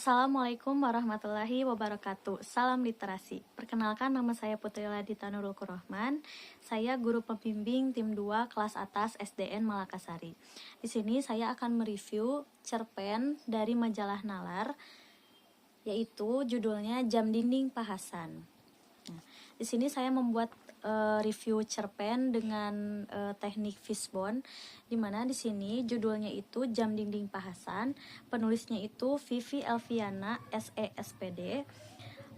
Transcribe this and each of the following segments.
Assalamualaikum warahmatullahi wabarakatuh. Salam literasi. Perkenalkan, nama saya Putri Ladita Nurul Kurahman. Saya guru pembimbing tim 2 kelas atas SDN Malakasari. Di sini saya akan mereview cerpen dari majalah Nalar, yaitu judulnya Jam Dinding Pak Hasan. Nah, di sini saya membuat review cerpen dengan teknik fishbone, di mana di sini judulnya itu Jam Dinding Pak Hasan, penulisnya itu Vivi Elviana SESPD,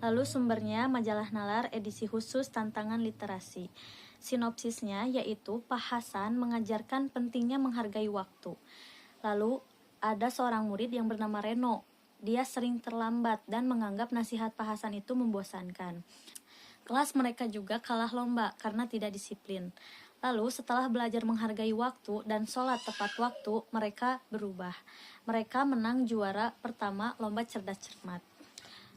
lalu sumbernya majalah Nalar edisi khusus tantangan literasi. Sinopsisnya yaitu Pak Hasan mengajarkan pentingnya menghargai waktu. Lalu ada seorang murid yang bernama Reno. Dia sering terlambat dan menganggap nasihat Pak Hasan itu membosankan. Kelas mereka juga kalah lomba karena tidak disiplin. Lalu setelah belajar menghargai waktu dan sholat tepat waktu, mereka berubah. Mereka menang juara pertama lomba cerdas cermat.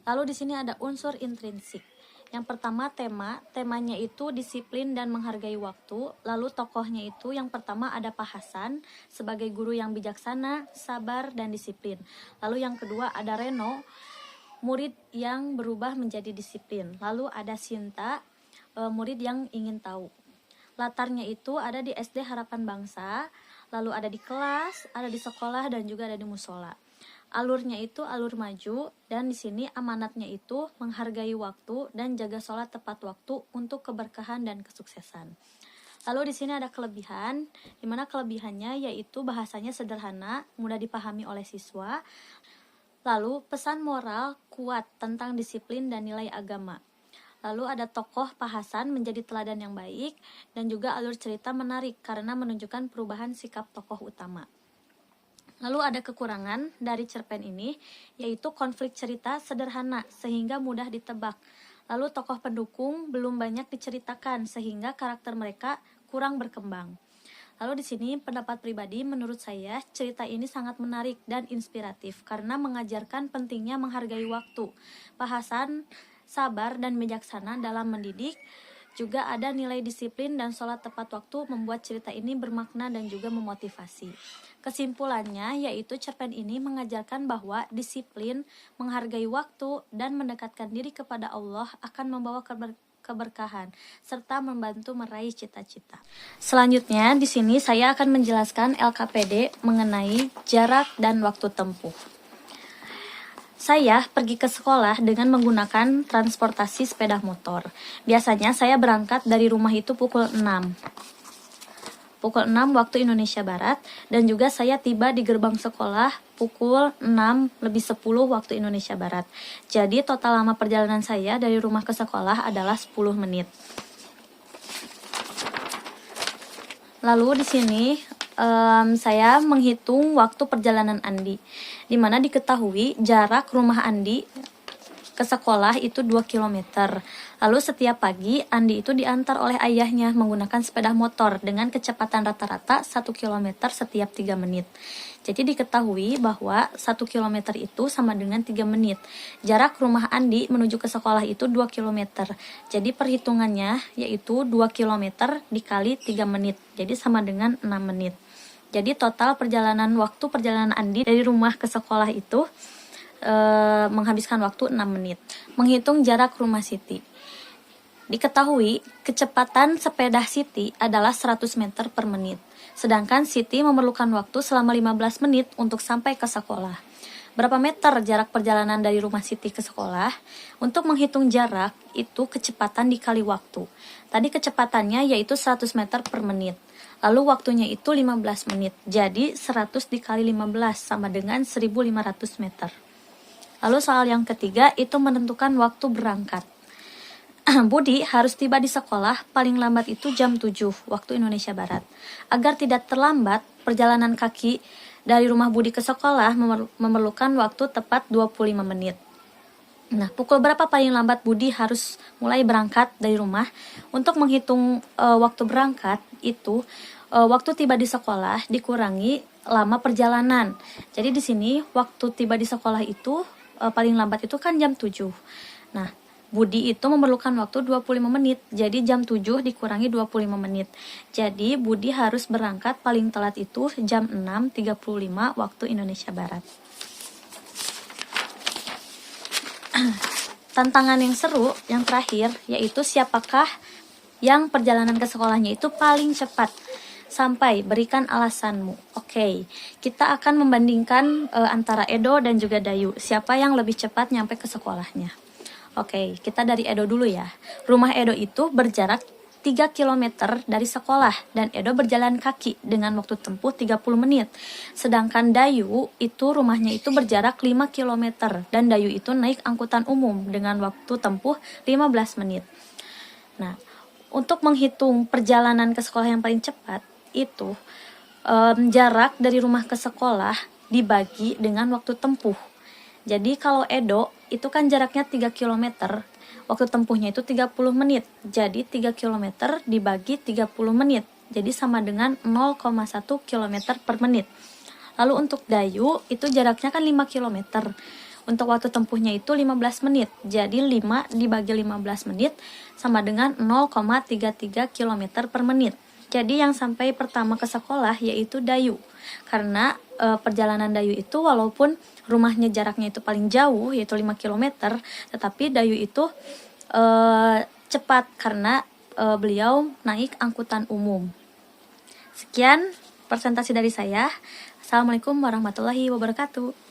Lalu di sini ada unsur intrinsik. Yang pertama temanya itu disiplin dan menghargai waktu. Lalu tokohnya itu yang pertama ada Pak Hasan sebagai guru yang bijaksana, sabar, dan disiplin. Lalu yang kedua ada Reno, murid yang berubah menjadi disiplin. Lalu ada Sinta, murid yang ingin tahu. Latarnya itu ada di SD Harapan Bangsa, lalu ada di kelas, ada di sekolah, dan juga ada di musola. Alurnya itu alur maju, dan di sini amanatnya itu menghargai waktu dan jaga sholat tepat waktu untuk keberkahan dan kesuksesan. Lalu di sini ada kelebihan, di mana kelebihannya yaitu bahasanya sederhana, mudah dipahami oleh siswa. Lalu pesan moral kuat tentang disiplin dan nilai agama. Lalu ada tokoh Pak Hasan menjadi teladan yang baik, dan juga alur cerita menarik karena menunjukkan perubahan sikap tokoh utama. Lalu ada kekurangan dari cerpen ini, yaitu konflik cerita sederhana sehingga mudah ditebak. Lalu tokoh pendukung belum banyak diceritakan sehingga karakter mereka kurang berkembang. Lalu di sini pendapat pribadi, menurut saya cerita ini sangat menarik dan inspiratif karena mengajarkan pentingnya menghargai waktu. Pak Hasan sabar dan bijaksana dalam mendidik. Juga ada nilai disiplin dan sholat tepat waktu membuat cerita ini bermakna dan juga memotivasi. Kesimpulannya yaitu cerpen ini mengajarkan bahwa disiplin, menghargai waktu, dan mendekatkan diri kepada Allah akan membawa keberkahan serta membantu meraih cita-cita. Selanjutnya di sini saya akan menjelaskan LKPD mengenai jarak dan waktu tempuh. Saya pergi ke sekolah dengan menggunakan transportasi sepeda motor. Biasanya saya berangkat dari rumah itu pukul 6 waktu Indonesia Barat, dan juga saya tiba di gerbang sekolah pukul 6:10 waktu Indonesia Barat. Jadi total lama perjalanan saya dari rumah ke sekolah adalah 10 menit. Lalu di sini saya menghitung waktu perjalanan Andi, di mana diketahui jarak rumah Andi ke sekolah itu 2 km. Lalu setiap pagi Andi itu diantar oleh ayahnya menggunakan sepeda motor dengan kecepatan rata-rata 1 km setiap 3 menit. Jadi diketahui bahwa 1 km itu sama dengan 3 menit. Jarak rumah Andi menuju ke sekolah itu 2 km. Jadi perhitungannya yaitu 2 km dikali 3 menit. Jadi sama dengan 6 menit. Jadi total waktu perjalanan Andi dari rumah ke sekolah itu menghabiskan waktu 6 menit. Menghitung jarak rumah Siti. Diketahui kecepatan sepeda Siti adalah 100 meter per menit. Sedangkan Siti memerlukan waktu selama 15 menit untuk sampai ke sekolah. Berapa meter jarak perjalanan dari rumah Siti ke sekolah? Untuk menghitung jarak, itu kecepatan dikali waktu. Tadi kecepatannya yaitu 100 meter per menit. Lalu waktunya itu 15 menit. Jadi 100 dikali 15 sama dengan 1500 meter. Lalu soal yang ketiga itu menentukan waktu berangkat. Budi harus tiba di sekolah paling lambat itu jam 7 waktu Indonesia Barat. Agar tidak terlambat, perjalanan kaki dari rumah Budi ke sekolah memerlukan waktu tepat 25 menit. Nah, pukul berapa paling lambat Budi harus mulai berangkat dari rumah? Untuk menghitung waktu berangkat itu, waktu tiba di sekolah dikurangi lama perjalanan. Jadi di sini waktu tiba di sekolah itu paling lambat itu kan jam 7. Nah, Budi itu memerlukan waktu 25 menit. Jadi jam 7 dikurangi 25 menit. Jadi Budi harus berangkat paling telat itu jam 6.35 waktu Indonesia Barat. tantangan yang seru yang terakhir yaitu siapakah yang perjalanan ke sekolahnya itu paling cepat. Sampai berikan alasanmu. Oke, kita akan membandingkan antara Edo dan juga Dayu. Siapa yang lebih cepat nyampe ke sekolahnya? Oke, kita dari Edo dulu ya. Rumah Edo itu berjarak 3 km dari sekolah dan Edo berjalan kaki dengan waktu tempuh 30 menit. Sedangkan Dayu itu rumahnya itu berjarak 5 km dan Dayu itu naik angkutan umum dengan waktu tempuh 15 menit. Nah, untuk menghitung perjalanan ke sekolah yang paling cepat itu jarak dari rumah ke sekolah dibagi dengan waktu tempuh. Jadi kalau Edo itu kan jaraknya 3 km, waktu tempuhnya itu 30 menit. Jadi 3 km dibagi 30 menit. Jadi sama dengan 0,1 km per menit. Lalu untuk Dayu itu jaraknya kan 5 km. Untuk waktu tempuhnya itu 15 menit. Jadi 5 dibagi 15 menit sama dengan 0,33 km per menit. Jadi yang sampai pertama ke sekolah yaitu Dayu. Karena perjalanan Dayu itu walaupun rumahnya jaraknya itu paling jauh yaitu 5 km, tetapi Dayu itu cepat karena beliau naik angkutan umum. Sekian presentasi dari saya. Assalamualaikum warahmatullahi wabarakatuh.